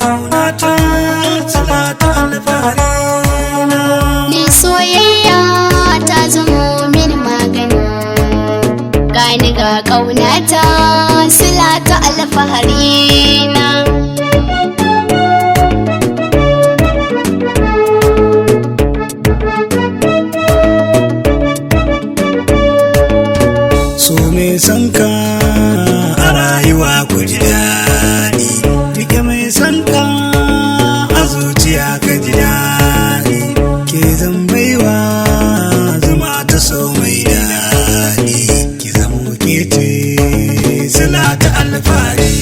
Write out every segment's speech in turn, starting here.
kaunata sila ta alfahari na. Ni soyayya ta zamo min magani, gani ga kaunata sila ta alfahari na. So me sanka a rayuwa ku ji daɗi, rike mai sanka a zuciya ka ji daɗi, ke zan baiwa zuma ta so mai daɗi, ki zamo ke ce sila ta alfahari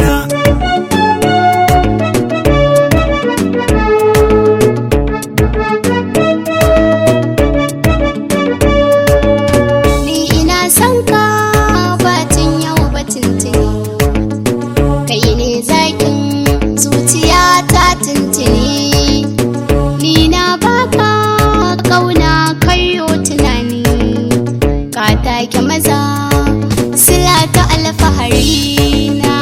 na. Ni ina son ka batun yau batun tuni, kai ne zakin zuciya ta tuntuni. Ni na baka kauna kayo tunani, ka take maza sila ta alfahari na.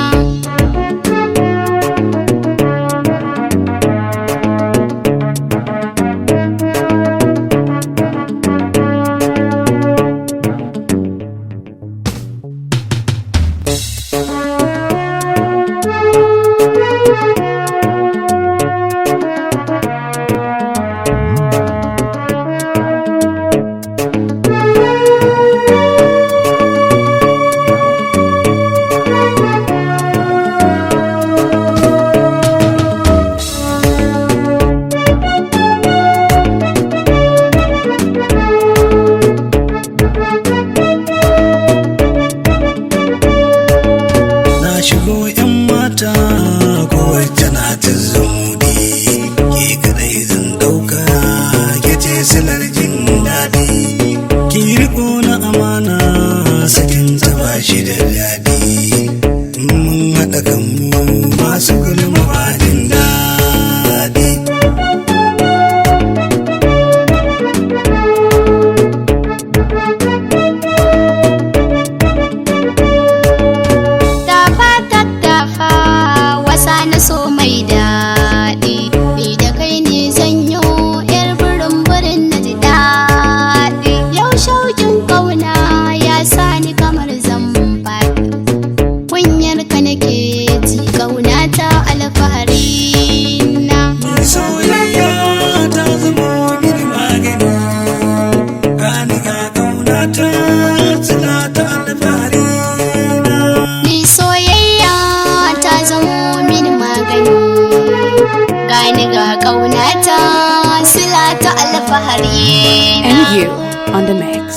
Shigo 'yan mata kowace na ta zumudi, ke kadai zan ɗauka ke ce silar jin daɗi, ki riko na amana sakin ta ba shi da daɗi, mun haɗa kanmu masu gulma ba jin daɗi. So mai daɗi, ni da kai ne zanyo yar burin na ji daɗi. Yau shaukin kauna ya sani kamar zambaɗi, kunyar ka nake ji kauna ta alfahari na. Ni soyayya ta zama mini magani, gani ga kauna ta sila ta alfahari na. Ni soyayya ta zamo mini magani, gani ga kaunata sila ta alfahari na. And you on the mix.